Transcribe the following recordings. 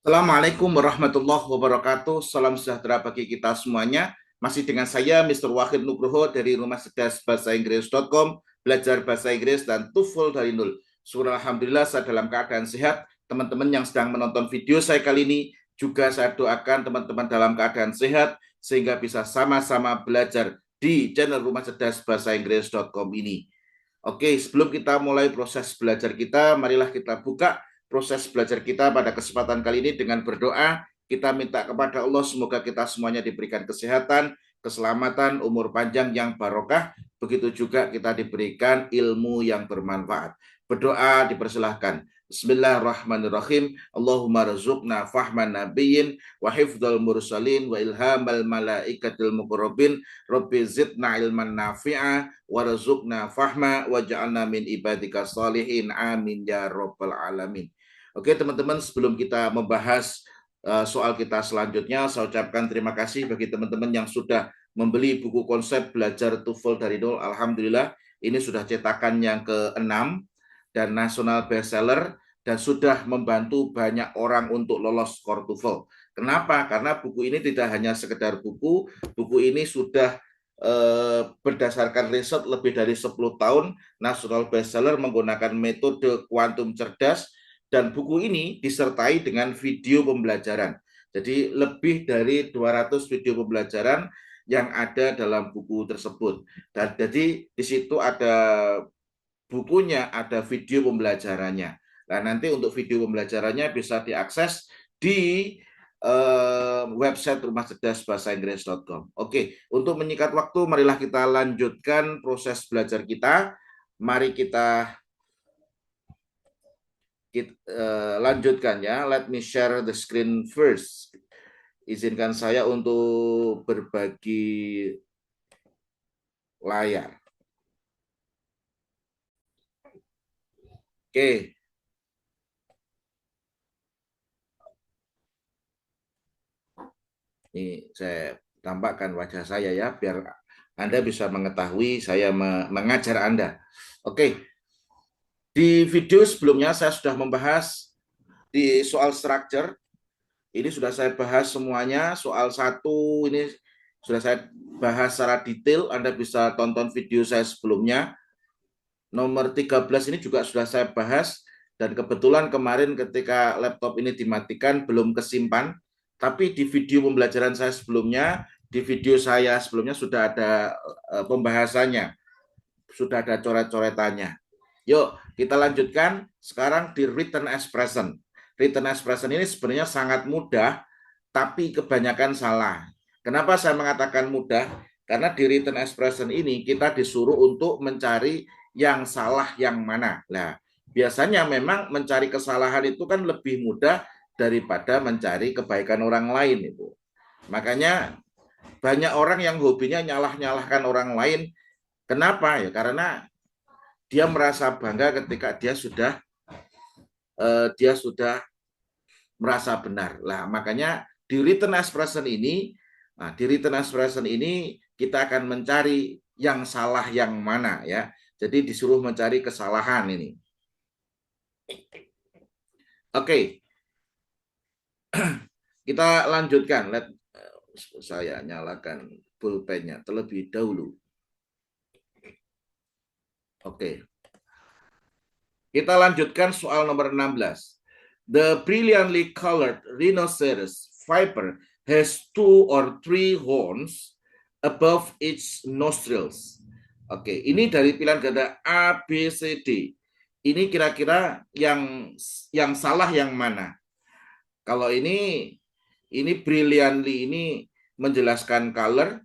Assalamualaikum warahmatullahi wabarakatuh. Salam sejahtera bagi kita semuanya. Masih dengan saya, Mr. Wahid Nugroho dari Rumah Cerdas Bahasa Inggris.com, belajar bahasa Inggris dan TOEFL dari nol. Syukur Alhamdulillah saya dalam keadaan sehat. Teman-teman yang sedang menonton video saya kali ini, juga saya doakan teman-teman dalam keadaan sehat, sehingga bisa sama-sama belajar di channel Rumah Cerdas Bahasa Inggris.com ini. Oke, sebelum kita mulai proses belajar kita, marilah kita buka proses belajar kita pada kesempatan kali ini dengan berdoa. Kita minta kepada Allah semoga kita semuanya diberikan kesehatan, keselamatan, umur panjang yang barokah. Begitu juga kita diberikan ilmu yang bermanfaat. Berdoa dipersilahkan. Bismillahirrahmanirrahim. Allahumma rizukna fahman nabiyyin wa hifdzal mursalin wa ilhamal malaikatil muqarrabin. Rabbi zidna ilman nafi'a warzuqna fahma waj'alna min ibadika salihin. Amin ya rabbal alamin. Oke teman-teman, sebelum kita membahas soal kita selanjutnya, saya ucapkan terima kasih bagi teman-teman yang sudah membeli buku konsep belajar TOEFL dari nol. Alhamdulillah, ini sudah cetakan yang ke-6 dan nasional bestseller dan sudah membantu banyak orang untuk lolos skor TOEFL. Kenapa? Karena buku ini tidak hanya sekedar buku ini sudah berdasarkan riset lebih dari 10 tahun nasional bestseller menggunakan metode kuantum cerdas, dan buku ini disertai dengan video pembelajaran. Jadi lebih dari 200 video pembelajaran yang ada dalam buku tersebut. Dan jadi di situ ada bukunya, ada video pembelajarannya. Nah, nanti untuk video pembelajarannya bisa diakses di website Rumah Cerdas Bahasa Inggris.com. Oke, untuk menyingkat waktu, marilah kita lanjutkan proses belajar kita. Mari kita lanjutkan ya. Let me share the screen first. Izinkan saya untuk berbagi layar. Oke. Ini saya tampakkan wajah saya ya, biar Anda bisa mengetahui saya mengajar Anda. Oke, di video sebelumnya saya sudah membahas di soal structure. Ini sudah saya bahas semuanya. Soal 1 ini sudah saya bahas secara detail. Anda bisa tonton video saya sebelumnya. Nomor 13 ini juga sudah saya bahas. Dan kebetulan kemarin ketika laptop ini dimatikan belum kesimpan. Tapi di video pembelajaran saya sebelumnya, di video saya sebelumnya sudah ada pembahasannya, sudah ada coret-coretannya. Yuk, kita lanjutkan sekarang di written expression. Written expression ini sebenarnya sangat mudah, tapi kebanyakan salah. Kenapa saya mengatakan mudah? Karena di written expression ini kita disuruh untuk mencari yang salah yang mana. Nah, biasanya memang mencari kesalahan itu kan lebih mudah daripada mencari kebaikan orang lain itu. Makanya banyak orang yang hobinya nyalah-nyalahkan orang lain. Kenapa? Ya karena dia merasa bangga ketika dia sudah merasa benar. Lah makanya di written expression ini, kita akan mencari yang salah yang mana ya. Jadi disuruh mencari kesalahan ini. Oke. Kita lanjutkan. Saya nyalakan pulpennya terlebih dahulu. Oke. Kita lanjutkan soal nomor 16. The brilliantly colored rhinoceros viper has 2 or 3 horns above its nostrils. Oke, ini dari pilihan ganda A, B, C, D. Ini kira-kira yang salah yang mana? Kalau ini brilliantly ini menjelaskan color,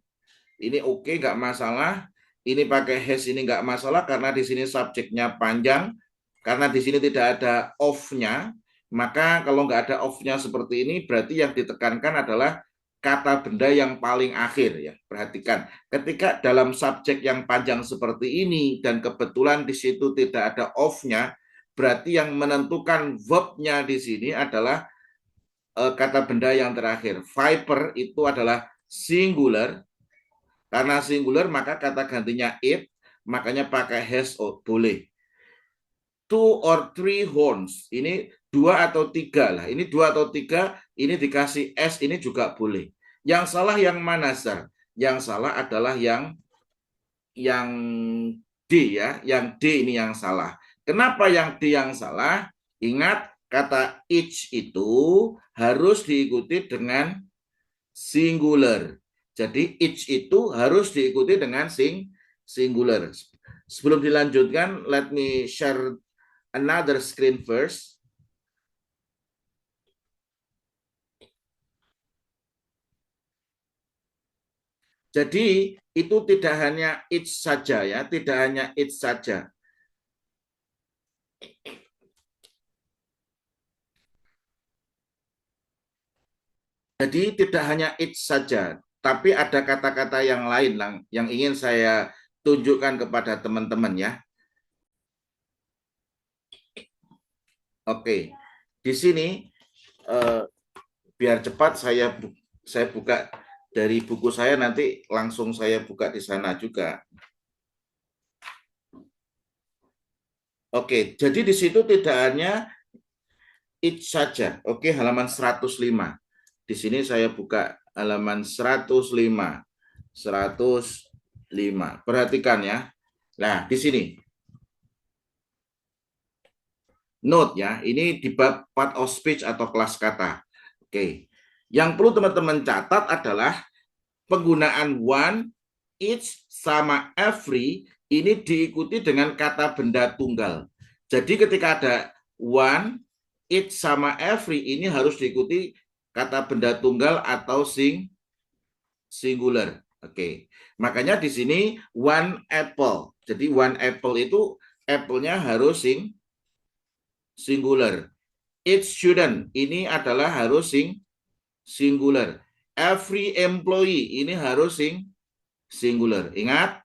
ini oke, nggak masalah. Ini pakai has ini nggak masalah karena di sini subjeknya panjang. Karena di sini tidak ada off-nya, maka kalau nggak ada off-nya seperti ini, berarti yang ditekankan adalah kata benda yang paling akhir ya. Perhatikan, ketika dalam subjek yang panjang seperti ini dan kebetulan di situ tidak ada off-nya, berarti yang menentukan verb-nya di sini adalah kata benda yang terakhir. Viper itu adalah singular. Karena singular maka kata gantinya it, makanya pakai has boleh. 2 or 3 horns. Ini 2 atau 3 lah. Ini 2 atau 3, ini dikasih S, ini juga boleh. Yang salah yang mana, Sir? Yang salah adalah yang D ya, yang D ini yang salah. Kenapa yang D yang salah? Ingat kata each itu harus diikuti dengan singular. Jadi each itu harus diikuti dengan singular. Sebelum dilanjutkan, let me share another screen first. Jadi itu tidak hanya each saja ya, tidak hanya each saja. Jadi tidak hanya each saja, tapi ada kata-kata yang lain yang ingin saya tunjukkan kepada teman-teman ya. Oke, di sini biar cepat saya buka dari buku saya, nanti langsung saya buka di sana juga. Oke, jadi di situ tidak hanya each saja. Oke, halaman 105. Di sini saya buka halaman 105. 105. Perhatikan ya. Nah, di sini. Note ya, ini di bab part of speech atau kelas kata. Oke. Yang perlu teman-teman catat adalah penggunaan one, each, sama every ini diikuti dengan kata benda tunggal. Jadi ketika ada one, each, sama every ini harus diikuti kata benda tunggal atau singular. Oke. Makanya di sini one apple. Jadi one apple itu apple-nya harus singular. Each student ini adalah harus singular. Every employee ini harus singular. Ingat,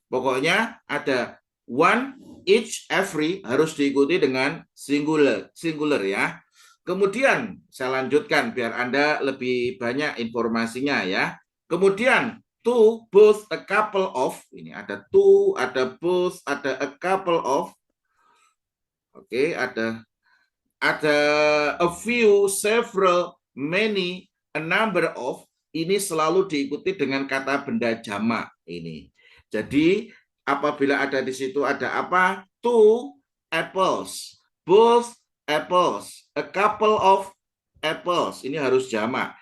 pokoknya ada one, each, every harus diikuti dengan singular ya. Kemudian saya lanjutkan biar Anda lebih banyak informasinya ya. Kemudian to, both, a couple of, ini ada to, ada both, ada a couple of. Oke, ada a few, several, many, a number of, ini selalu diikuti dengan kata benda jamak ini. Jadi apabila ada di situ ada apa? Two apples, both apples, a couple of apples, ini harus jamak.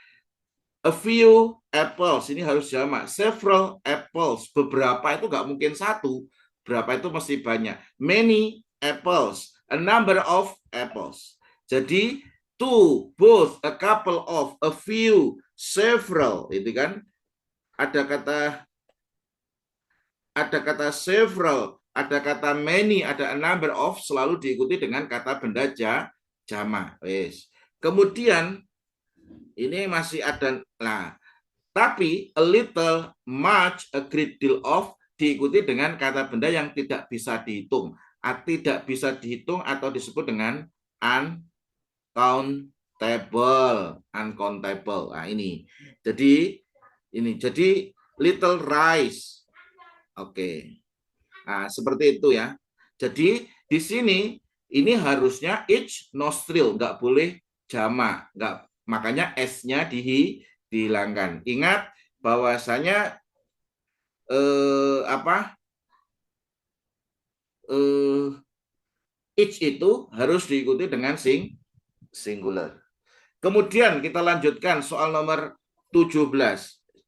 A few apples, ini harus jamak. Several apples, beberapa itu nggak mungkin satu, berapa itu mesti banyak. Many apples, a number of apples. Jadi two, both, a couple of, a few, several, itu kan ada kata several, ada kata many, ada a number of, selalu diikuti dengan kata benda jamak. Kemudian ini masih ada, nah, tapi a little, much, a great deal of diikuti dengan kata benda yang tidak bisa dihitung. Tidak bisa dihitung atau disebut dengan uncountable. Nah, ini. Jadi little rice. Oke. Nah, seperti itu ya. Jadi di sini ini harusnya each nostril, nggak boleh jamak, nggak, makanya S-nya dihilangkan. Ingat bahwasanya each itu harus diikuti dengan singular. Kemudian kita lanjutkan soal nomor 17.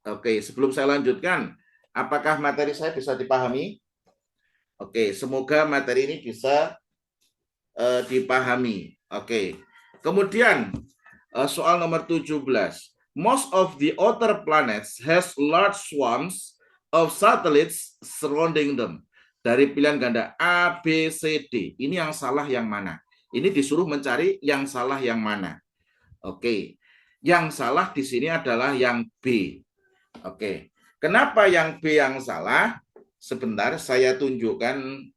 Oke, sebelum saya lanjutkan, apakah materi saya bisa dipahami? Oke, semoga materi ini bisa dipahami. Oke. Kemudian soal nomor 17. Most of the outer planets has large swarms of satellites surrounding them. Dari pilihan ganda A, B, C, D. Ini yang salah yang mana? Ini disuruh mencari yang salah yang mana. Oke. Yang salah di sini adalah yang B. Oke. Kenapa yang B yang salah? Sebentar saya tunjukkan.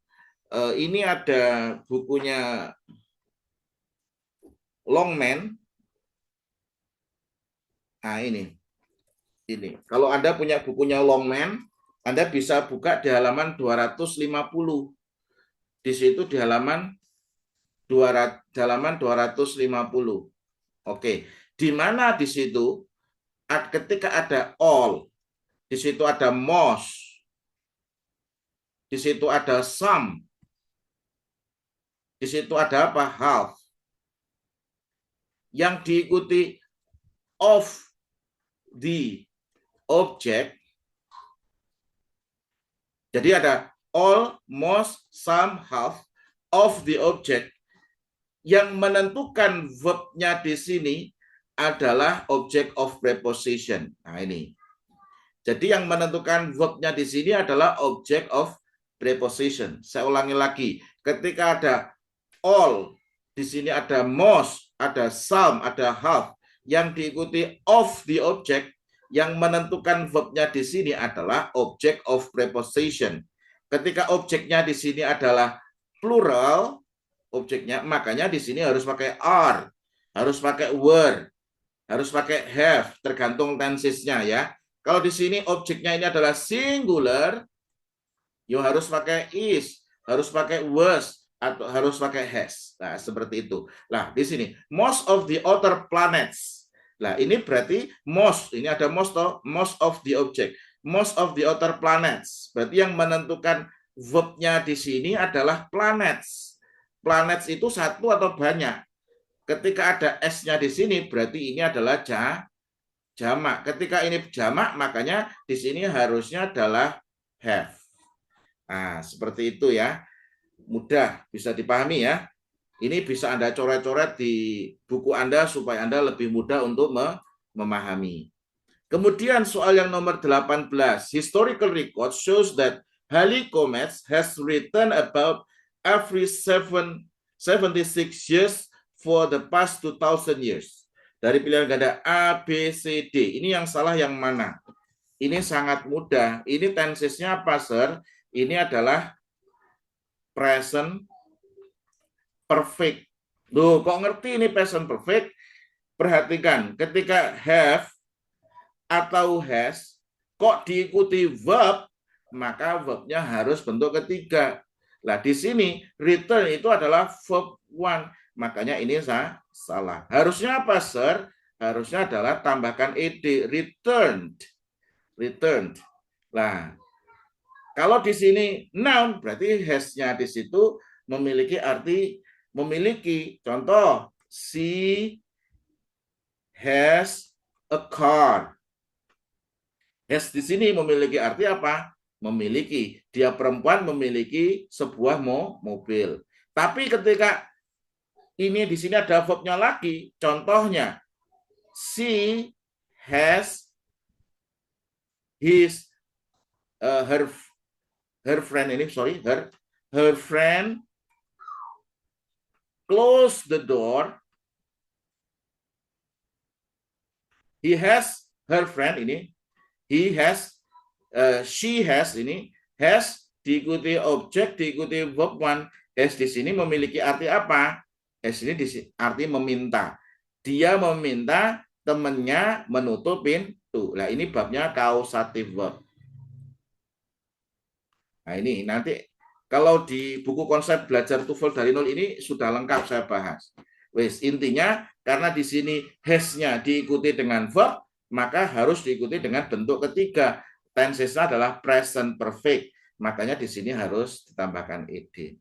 Ini ada bukunya Longman. Nah, ini. Kalau Anda punya bukunya Longman, Anda bisa buka di halaman 250. Di situ di halaman halaman 250. Oke, di mana di situ ketika ada all, di situ ada most, di situ ada some, di situ ada apa? Half. Yang diikuti of the object. Jadi ada all, most, some, half of the object. Yang menentukan verb-nya di sini adalah object of preposition. Nah, ini. Jadi yang menentukan verb-nya di sini adalah object of preposition. Saya ulangi lagi. Ketika ada all, di sini ada most, ada some, ada half. Yang diikuti of the object, yang menentukan verb-nya di sini adalah object of preposition. Ketika objeknya di sini adalah plural, objeknya, makanya di sini harus pakai are, harus pakai were, harus pakai have, tergantung tensesnya ya. Kalau di sini objeknya ini adalah singular, you harus pakai is, harus pakai was, atau harus pakai has. Nah, seperti itu. Nah, di sini most of the outer planets. Nah, ini berarti most, ini ada most of the object. Most of the outer planets. Berarti yang menentukan verb-nya di sini adalah planets. Planets itu satu atau banyak. Ketika ada S-nya di sini, berarti ini adalah jamak. Ketika ini jamak, makanya di sini harusnya adalah have. Nah, seperti itu ya. Mudah, bisa dipahami ya. Ini bisa Anda coret-coret di buku Anda supaya Anda lebih mudah untuk memahami. Kemudian soal yang nomor 18. Historical record shows that Halley Comets has written about every 76 years for the past 2000 years. Dari pilihan ganda A, B, C, D. Ini yang salah yang mana? Ini sangat mudah. Ini tensesnya apa, Sir? Ini adalah present perfect. Loh, kok ngerti ini present perfect? Perhatikan, ketika have atau has, kok diikuti verb, maka verbnya harus bentuk ketiga. Nah, di sini return itu adalah verb one. Makanya ini salah. Harusnya apa, Sir? Harusnya adalah tambahkan ed, returned. Returned. Nah, kalau di sini noun, berarti has-nya di situ memiliki arti memiliki. Contoh, she has a car. Has di sini memiliki arti apa? Memiliki. Dia perempuan memiliki sebuah mobil. Tapi ketika ini di sini ada verbnya lagi. Contohnya, she has his her friend ini, sorry, her friend close the door. He has her friend ini. He has, she has ini, has diikuti objek, diikuti verb one. Has di sini memiliki arti apa? Has ini arti meminta. Dia meminta temannya menutup pintu. Nah, ini babnya causative verb. Nah, ini nanti kalau di buku konsep belajar TOEFL dari nol ini sudah lengkap saya bahas. Wes, intinya karena di sini has-nya diikuti dengan verb, maka harus diikuti dengan bentuk ketiga. Tenses adalah present perfect. Makanya di sini harus ditambahkan ed.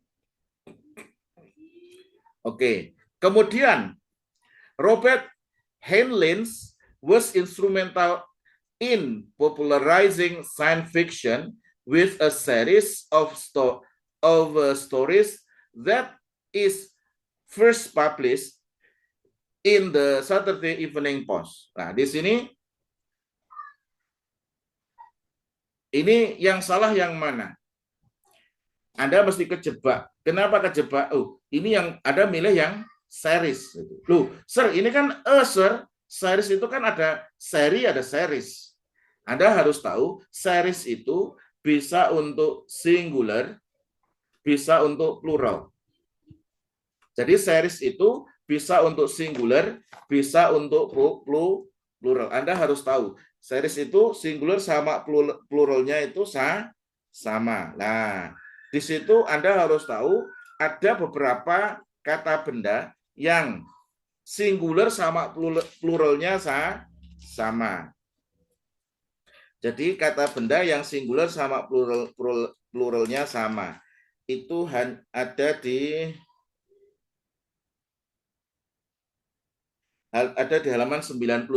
Oke. Kemudian Robert Heinlein was instrumental in popularizing science fiction with a series of stories that is first published in the Saturday Evening Post. Nah, di sini ini yang salah yang mana? Anda mesti kejebak. Kenapa kejebak? Oh, ini yang ada milih yang series. Loh, Sir, ini kan Sir. Series itu kan ada seri, ada series. Anda harus tahu, series itu bisa untuk singular, bisa untuk plural. Jadi series itu bisa untuk singular, bisa untuk plural. Anda harus tahu, series itu singular sama pluralnya itu sama. Nah, di situ Anda harus tahu ada beberapa kata benda yang singular sama pluralnya sama. Jadi kata benda yang singular sama pluralnya sama. Itu ada di halaman 99.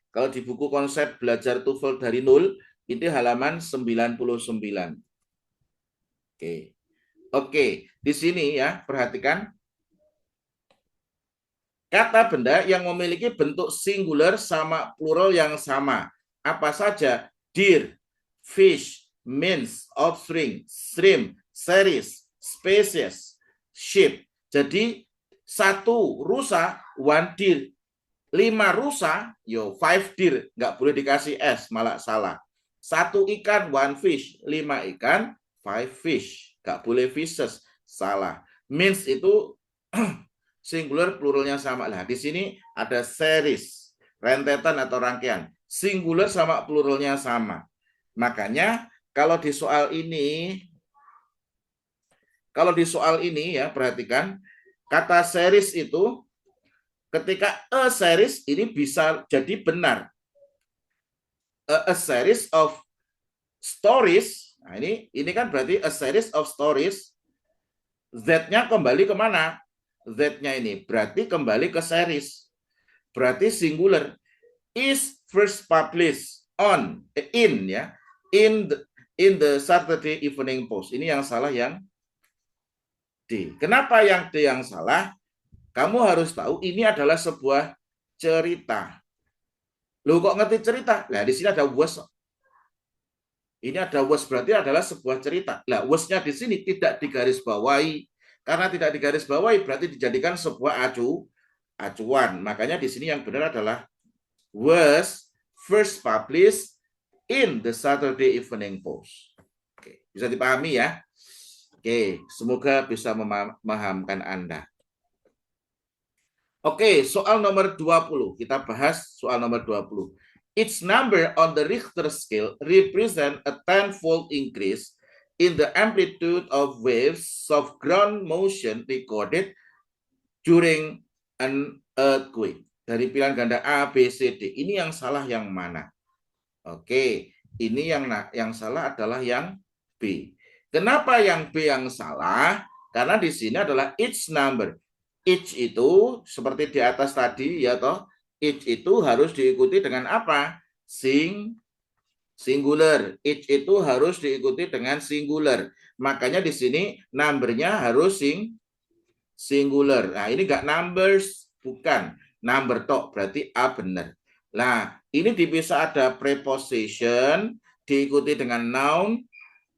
Kalau di buku konsep belajar TOEFL dari nol, itu halaman 99. Oke, di sini ya, perhatikan. Kata benda yang memiliki bentuk singular sama plural yang sama. Apa saja? Deer, fish, mince, offspring, shrimp, series, species, sheep. Jadi, 1 rusa, 1 deer. 5 rusa, 5 deer. Nggak boleh dikasih S, malah salah. 1 ikan, 1 fish. 5 ikan, 5 fish. Nggak boleh fishes, salah. Mince itu singular pluralnya sama. Lah, di sini ada series, rentetan atau rangkaian. Singular sama pluralnya sama. Makanya kalau di soal ini ya, perhatikan kata series itu ketika a series ini bisa jadi benar. A series of stories. Nah, ini kan berarti a series of stories. Z-nya kembali kemana? Z-nya ini berarti kembali ke series. Berarti singular. Is first published in the Saturday Evening Post. Ini yang salah, yang D. Kenapa yang D yang salah? Kamu harus tahu ini adalah sebuah cerita. Loh, kok ngerti cerita? Nah, di sini ada was. Ini ada was, berarti adalah sebuah cerita. Nah, was-nya di sini tidak digarisbawahi. Karena tidak digarisbawahi berarti dijadikan sebuah acuan. Makanya di sini yang benar adalah was first published in the Saturday Evening Post. Oke, bisa dipahami ya? Oke, semoga bisa memahamkan Anda. Oke, soal nomor 20. Kita bahas soal nomor 20. Each number on the Richter scale represent a 10-fold increase in the amplitude of waves of ground motion recorded during an earthquake. Dari pilihan ganda A, B, C, D. Ini yang salah yang mana? Oke, ini yang salah adalah yang B. Kenapa yang B yang salah? Karena di sini adalah each number. Each itu seperti di atas tadi ya toh. Each itu harus diikuti dengan apa? Singular. Each itu harus diikuti dengan singular. Makanya di sini numbernya harus singular. Nah, ini enggak numbers, bukan. Number tok, berarti A benar. Nah, ini bisa ada preposition diikuti dengan noun.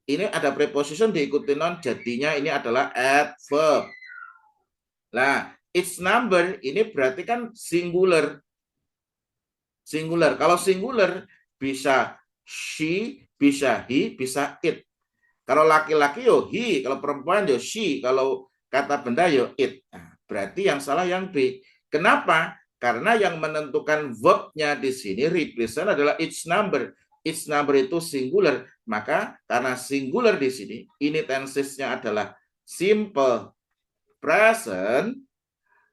Ini ada preposition diikuti noun, jadinya ini adalah adverb. Nah, each number ini berarti kan singular. Singular. Kalau singular bisa she, bisa he, bisa it. Kalau laki-laki yo he, kalau perempuan yo she, kalau kata benda yo it. Nah, berarti yang salah yang B. Kenapa? Karena yang menentukan verb-nya di sini represent adalah each number. Each number itu singular, maka karena singular di sini, ini tensesnya adalah simple present,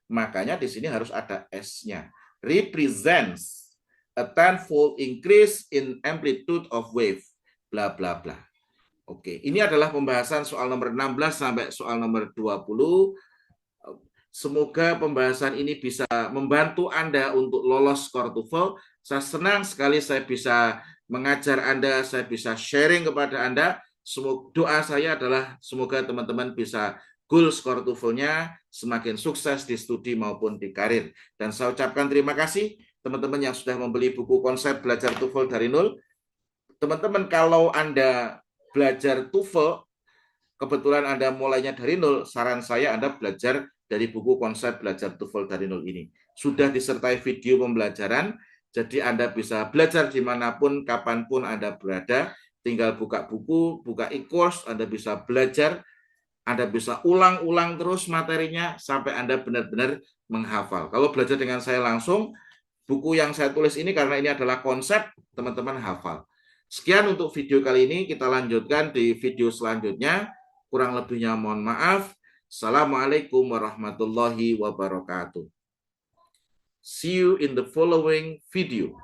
makanya di sini harus ada S-nya. Represents a 10-fold increase in amplitude of wave, bla bla bla. Oke, ini adalah pembahasan soal nomor 16 sampai soal nomor 20. Semoga pembahasan ini bisa membantu Anda untuk lolos skor TOEFL. Saya senang sekali saya bisa mengajar Anda, saya bisa sharing kepada Anda. Doa saya adalah semoga teman-teman bisa goal skor TOEFL-nya semakin sukses di studi maupun di karir. Dan saya ucapkan terima kasih teman-teman yang sudah membeli buku konsep belajar TOEFL dari nol. Teman-teman, kalau Anda belajar TOEFL, kebetulan Anda mulainya dari nol, saran saya Anda belajar dari buku konsep belajar TOEFL dari nol ini. Sudah disertai video pembelajaran, jadi Anda bisa belajar dimanapun, kapanpun Anda berada, tinggal buka buku, buka e-course, Anda bisa belajar, Anda bisa ulang-ulang terus materinya, sampai Anda benar-benar menghafal. Kalau belajar dengan saya langsung, buku yang saya tulis ini karena ini adalah konsep, teman-teman hafal. Sekian untuk video kali ini, kita lanjutkan di video selanjutnya. Kurang lebihnya mohon maaf. Assalamualaikum warahmatullahi wabarakatuh. See you in the following video.